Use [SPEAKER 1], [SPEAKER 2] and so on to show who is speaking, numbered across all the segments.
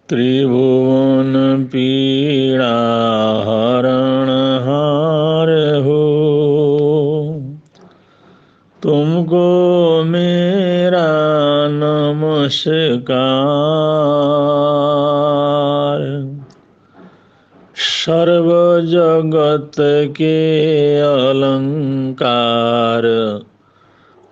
[SPEAKER 1] त्रिभुवन पीड़ा हरण हार हो। तुमको मेरा नमस्कार। सर्व जगत के अलंकार,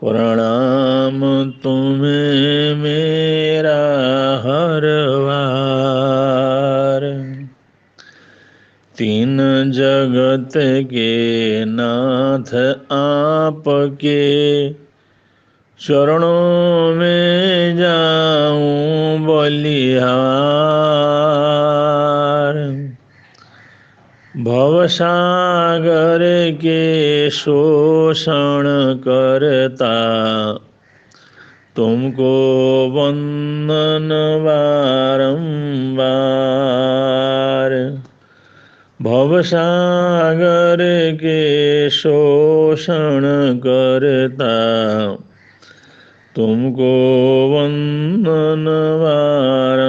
[SPEAKER 1] प्रणाम तुम्हें मेरा हर बार। तीन जगत के नाथ आपके, चरणों में जाऊं बलिहार। भवसागर के शोषण करता, तुमको वंदन बारंबार। भवसागर के शोषण करता, तुमको वंदन बारंबार।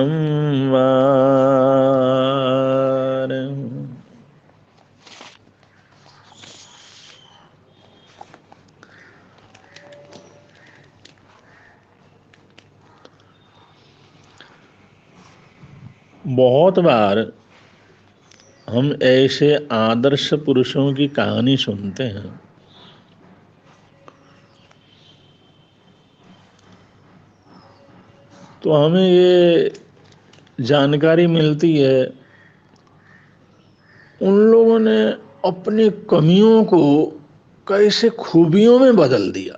[SPEAKER 1] बहुत बार हम ऐसे आदर्श पुरुषों की कहानी सुनते हैं तो हमें ये जानकारी मिलती है उन लोगों ने अपनी कमियों को कैसे खूबियों में बदल दिया।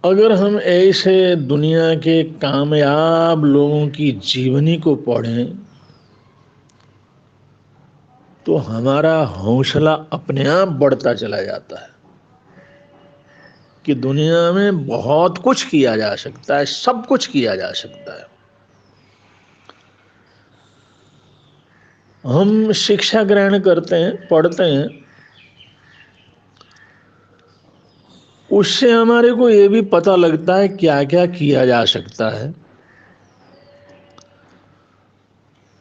[SPEAKER 1] अगर हम ऐसे दुनिया के कामयाब लोगों की जीवनी को पढ़ें तो हमारा हौसला अपने आप बढ़ता चला जाता है कि दुनिया में बहुत कुछ किया जा सकता है, सब कुछ किया जा सकता है। हम शिक्षा ग्रहण करते हैं, पढ़ते हैं, उससे हमारे को ये भी पता लगता है क्या क्या किया जा सकता है,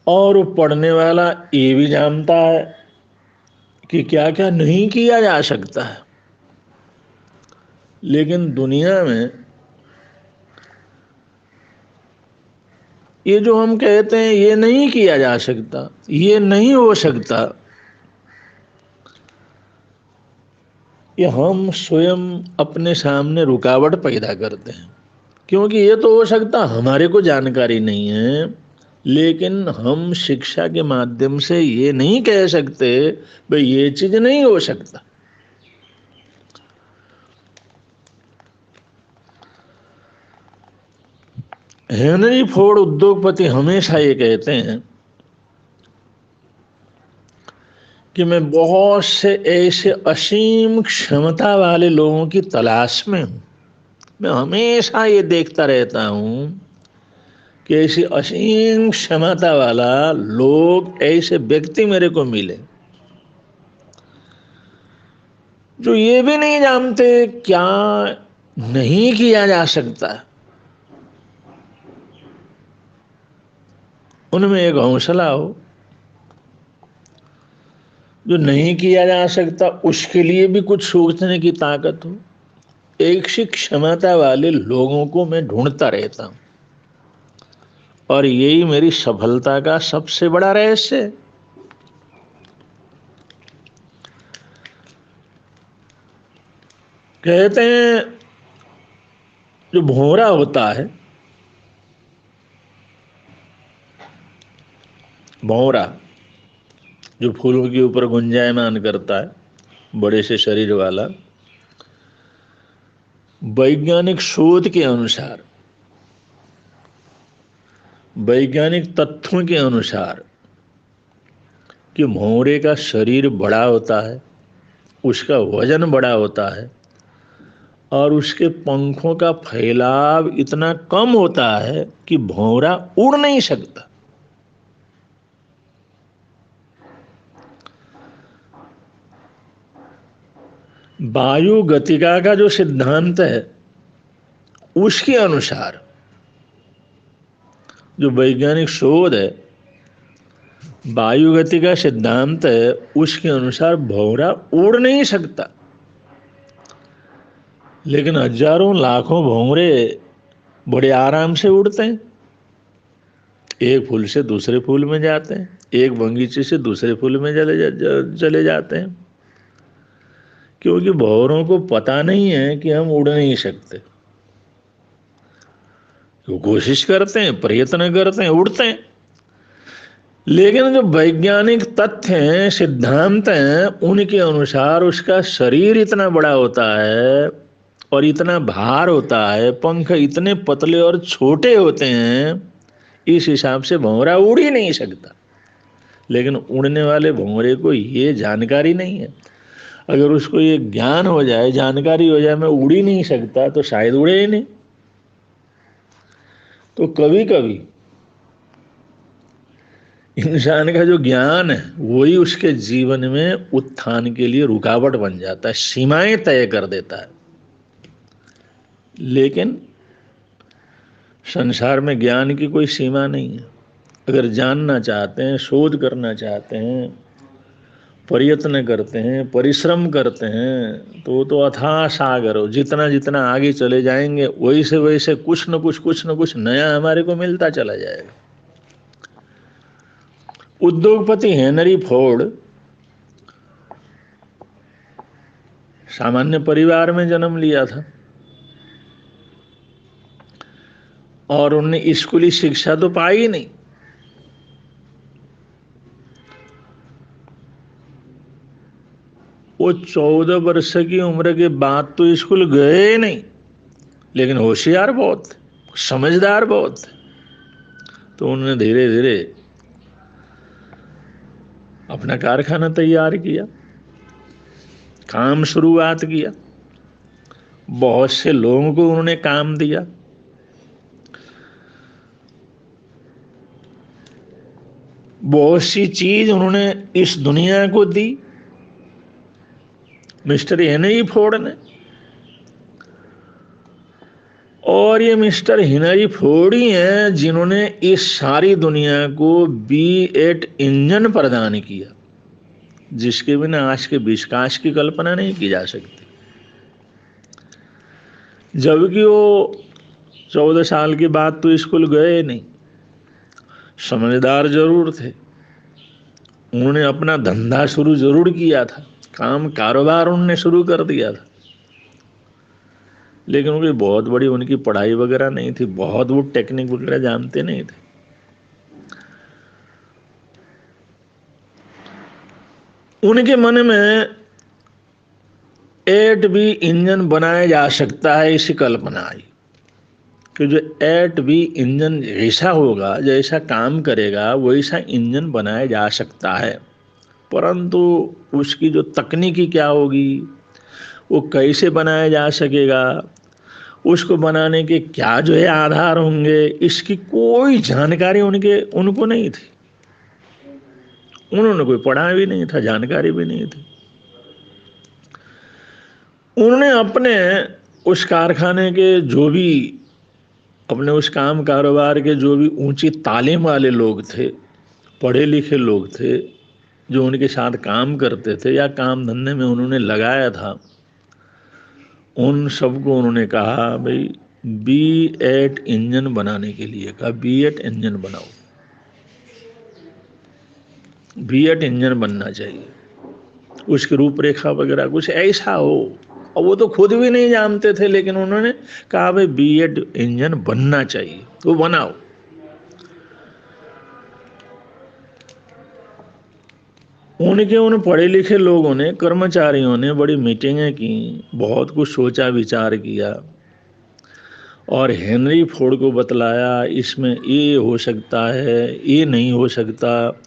[SPEAKER 1] और वो पढ़ने वाला ये भी जानता है कि क्या क्या नहीं किया जा सकता है। लेकिन दुनिया में ये जो हम कहते हैं ये नहीं किया जा सकता, ये नहीं हो सकता, ये हम स्वयं अपने सामने रुकावट पैदा करते हैं। क्योंकि ये तो हो सकता हमारे को जानकारी नहीं है, लेकिन हम शिक्षा के माध्यम से ये नहीं कह सकते भाई ये चीज नहीं हो सकता। हेनरी फोर्ड उद्योगपति हमेशा ये कहते हैं कि मैं बहुत से ऐसे असीम क्षमता वाले लोगों की तलाश में हूं। मैं हमेशा ये देखता रहता हूं कि ऐसी असीम क्षमता वाला लोग, ऐसे व्यक्ति मेरे को मिले जो ये भी नहीं जानते क्या नहीं किया जा सकता। उनमें एक हौसला हो, जो नहीं किया जा सकता उसके लिए भी कुछ सोचने की ताकत हो। एक सी क्षमता वाले लोगों को मैं ढूंढता रहता हूं, और यही मेरी सफलता का सबसे बड़ा रहस्य है। कहते हैं जो भौरा होता है, भौरा जो फूलों के ऊपर गुंजायमान करता है, बड़े से शरीर वाला, वैज्ञानिक शोध के अनुसार, वैज्ञानिक तथ्यों के अनुसार, कि भौरे का शरीर बड़ा होता है, उसका वजन बड़ा होता है, और उसके पंखों का फैलाव इतना कम होता है कि भौरा उड़ नहीं सकता। वायु गतिका का जो सिद्धांत है उसके अनुसार जो वैज्ञानिक शोध है, वायु गति का सिद्धांत है, उसके अनुसार भंवरा उड़ नहीं सकता। लेकिन हजारों लाखों भंवरे बड़े आराम से उड़ते हैं, एक फूल से दूसरे फूल में जाते हैं, एक बगीचे से दूसरे फूल में चले जाते हैं, क्योंकि भंवरों को पता नहीं है कि हम उड़ नहीं सकते। वो कोशिश करते हैं, प्रयत्न करते हैं, उड़ते हैं, लेकिन जो वैज्ञानिक तथ्य हैं, सिद्धांत हैं, उनके अनुसार उसका शरीर इतना बड़ा होता है और इतना भार होता है, पंख इतने पतले और छोटे होते हैं, इस हिसाब से भंवरा उड़ ही नहीं सकता। लेकिन उड़ने वाले भंवरे को ये जानकारी नहीं है। अगर उसको ये ज्ञान हो जाए, जानकारी हो जाए, मैं उड़ ही नहीं सकता, तो शायद उड़े ही नहीं। तो कभी कभी इंसान का जो ज्ञान है वही उसके जीवन में उत्थान के लिए रुकावट बन जाता है, सीमाएं तय कर देता है। लेकिन संसार में ज्ञान की कोई सीमा नहीं है। अगर जानना चाहते हैं, शोध करना चाहते हैं, प्रयत्न करते हैं, परिश्रम करते हैं, तो वो तो अथाह सागर हो। जितना जितना आगे चले जाएंगे वैसे वैसे कुछ न कुछ नया हमारे को मिलता चला जाएगा। उद्योगपति हेनरी फोर्ड सामान्य परिवार में जन्म लिया था और उन्हें स्कूली शिक्षा तो पाई ही नहीं। वो 14 वर्ष की उम्र के बाद तो स्कूल गए नहीं, लेकिन होशियार बहुत थे, समझदार बहुत थे। तो उन्होंने धीरे धीरे अपना कारखाना तैयार किया, काम शुरुआत किया, बहुत से लोगों को उन्होंने काम दिया। बहुत सी चीज उन्होंने इस दुनिया को दी, मिस्टर हेनरी फोर्ड ने। और ये मिस्टर हेनरी फोर्ड ही हैं जिन्होंने इस सारी दुनिया को V8 इंजन प्रदान किया, जिसके बिना आज के विकास की कल्पना नहीं की जा सकती। जबकि वो 14 साल के बाद तो स्कूल गए नहीं, समझदार जरूर थे, उन्होंने अपना धंधा शुरू जरूर किया था, काम कारोबार उन्होंने शुरू कर दिया था, लेकिन उनकी बहुत बड़ी उनकी पढ़ाई वगैरह नहीं थी, बहुत वो टेक्निक वगैरह जानते नहीं थे। उनके मन में 8V इंजन बनाया जा सकता है, ऐसी कल्पना आई कि जो 8V इंजन जैसा होगा, जैसा काम करेगा, वैसा इंजन बनाया जा सकता है। परंतु उसकी जो तकनीकी क्या होगी, वो कैसे बनाया जा सकेगा, उसको बनाने के क्या जो है आधार होंगे, इसकी कोई जानकारी उनको नहीं थी। उन्होंने कोई पढ़ा भी नहीं था, जानकारी भी नहीं थी। उन्होंने अपने उस कारखाने के जो भी, अपने उस काम कारोबार के जो भी ऊंची तालीम वाले लोग थे, पढ़े लिखे लोग थे, जो उनके साथ काम करते थे या काम धंधे में उन्होंने लगाया था, उन सबको उन्होंने कहा, भाई V8 इंजन बनाने के लिए कहा, V8 इंजन बनाओ, V8 इंजन बनना चाहिए, उसकी रूपरेखा वगैरह कुछ ऐसा हो। और वो तो खुद भी नहीं जानते थे, लेकिन उन्होंने कहा भाई V8 इंजन बनना चाहिए, तो बनाओ। उन पढ़े लिखे लोगों ने, कर्मचारियों ने बड़ी मीटिंगें की, बहुत कुछ सोचा विचार किया और हेनरी फोर्ड को बतलाया, इसमें ये हो सकता है, ये नहीं हो सकता,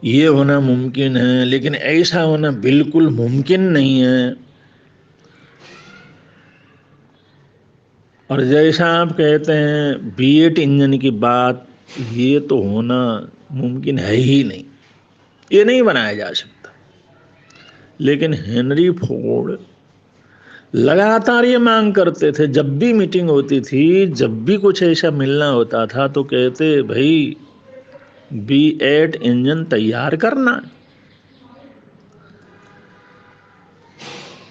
[SPEAKER 1] ये होना मुमकिन है, लेकिन ऐसा होना बिल्कुल मुमकिन नहीं है। और जैसा आप कहते हैं V8 इंजन की बात, ये तो होना मुमकिन है ही नहीं, ये नहीं बनाया जा सकता। लेकिन हेनरी फोर्ड लगातार ये मांग करते थे। जब भी मीटिंग होती थी, जब भी कुछ ऐसा मिलना होता था तो कहते भाई B8 इंजन तैयार करना।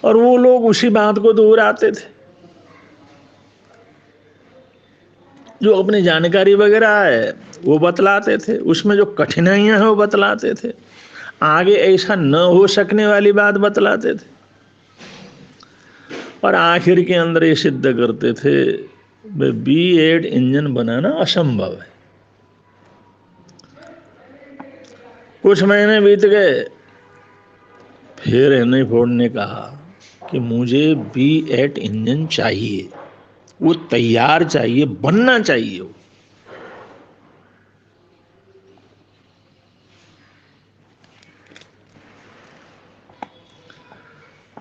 [SPEAKER 1] और वो लोग उसी बात को दोहराते थे। जो अपनी जानकारी वगैरह है वो बतलाते थे, उसमें जो कठिनाइयां हैं वो बतलाते थे, आगे ऐसा न हो सकने वाली बात बतलाते थे, और आखिर के अंदर ये सिद्ध करते थे B8 इंजन बनाना असंभव है। कुछ महीने बीत गए, फिर हेनरी फोर्ड ने कहा कि मुझे B8 इंजन चाहिए, वो तैयार चाहिए, बनना चाहिए वो।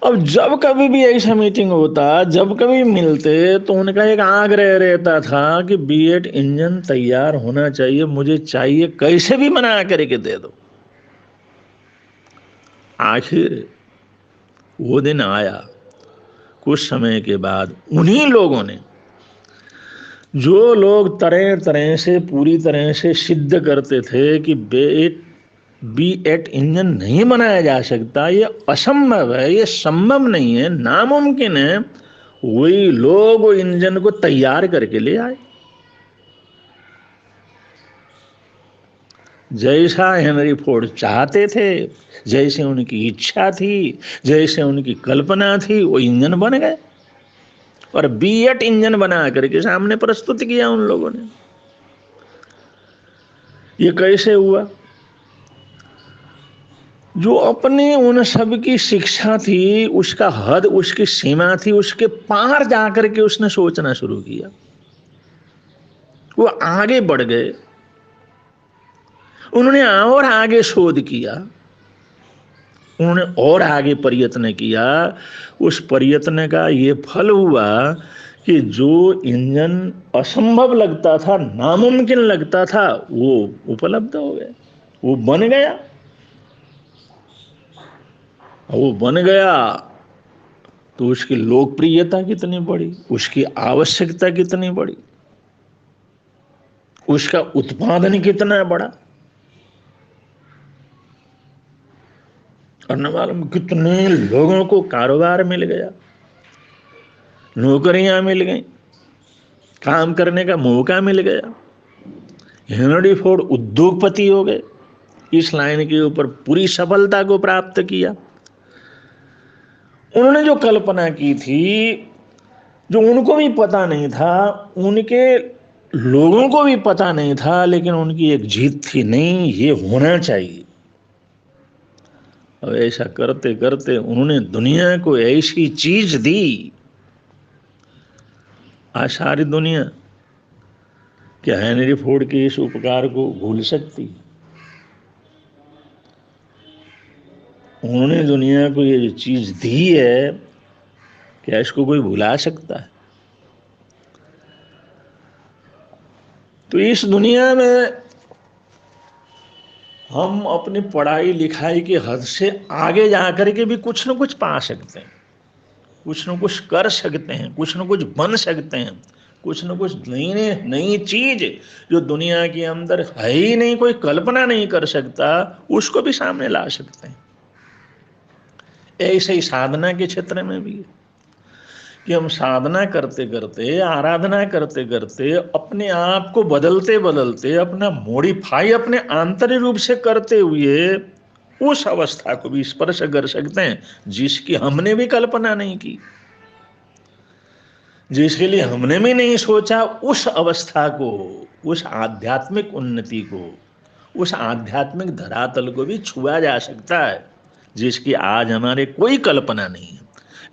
[SPEAKER 1] अब जब कभी भी ऐसा मीटिंग होता, जब कभी मिलते, तो उनका एक आग्रह रहता था कि B8 इंजन तैयार होना चाहिए, मुझे चाहिए, कैसे भी बना करके दे दो। आखिर वो दिन आया। कुछ समय के बाद उन्हीं लोगों ने, जो लोग तरह तरह से पूरी तरह से सिद्ध करते थे कि B8 इंजन नहीं बनाया जा सकता, ये असंभव है, ये संभव नहीं है, नामुमकिन है, वही लोग वो इंजन को तैयार करके ले आए। जैसा हेनरी फोर्ड चाहते थे, जैसे उनकी इच्छा थी, जैसे उनकी कल्पना थी, वो इंजन बन गए और B8 इंजन बना करके सामने प्रस्तुत किया उन लोगों ने। ये कैसे हुआ? जो अपने उन सब की शिक्षा थी, उसका हद, उसकी सीमा थी, उसके पार जाकर के उसने सोचना शुरू किया। वो आगे बढ़ गए, उन्होंने और आगे शोध किया, उन्होंने और आगे प्रयत्न किया। उस प्रयत्न का ये फल हुआ कि जो इंजन असंभव लगता था, नामुमकिन लगता था, वो उपलब्ध हो गया, वो बन गया। वो बन गया तो उसकी लोकप्रियता कितनी बढ़ी, उसकी आवश्यकता कितनी बढ़ी, उसका उत्पादन कितना बढ़ा, और न मालूम कितने लोगों को कारोबार मिल गया, नौकरियां मिल गई, काम करने का मौका मिल गया। हेनरी फोर्ड उद्योगपति हो गए, इस लाइन के ऊपर पूरी सफलता को प्राप्त किया। उन्होंने जो कल्पना की थी, जो उनको भी पता नहीं था, उनके लोगों को भी पता नहीं था, लेकिन उनकी एक जीत थी, नहीं ये होना चाहिए। और ऐसा करते करते उन्होंने दुनिया को ऐसी चीज दी, आज सारी दुनिया क्या हेनरी फोर्ड के इस उपकार को भूल सकती? उन्होंने दुनिया को ये जो चीज दी है, क्या इसको कोई भुला सकता है? तो इस दुनिया में हम अपनी पढ़ाई लिखाई की हद से आगे जाकर के भी कुछ न कुछ पा सकते हैं, कुछ न कुछ कर सकते हैं, कुछ न कुछ बन सकते हैं, कुछ न कुछ नई नई चीज जो दुनिया के अंदर है ही नहीं, कोई कल्पना नहीं कर सकता, उसको भी सामने ला सकते हैं। ऐसे ही साधना के क्षेत्र में भी है कि हम साधना करते करते, आराधना करते करते, अपने आप को बदलते बदलते, अपना मॉडिफाई अपने आंतरिक रूप से करते हुए उस अवस्था को भी स्पर्श कर सकते हैं जिसकी हमने भी कल्पना नहीं की, जिसके लिए हमने भी नहीं सोचा। उस अवस्था को, उस आध्यात्मिक उन्नति को, उस आध्यात्मिक धरातल को भी छुआ जा सकता है जिसकी आज हमारे कोई कल्पना नहीं है।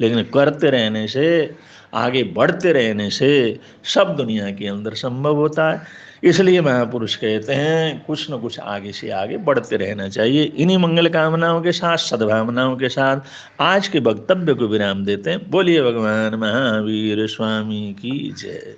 [SPEAKER 1] लेकिन करते रहने से, आगे बढ़ते रहने से सब दुनिया के अंदर संभव होता है। इसलिए महापुरुष कहते हैं कुछ न कुछ आगे से आगे बढ़ते रहना चाहिए। इन्हीं मंगल कामनाओं के साथ, सद्भावनाओं के साथ आज के वक्तव्य को विराम देते हैं। बोलिए भगवान महावीर स्वामी की जय।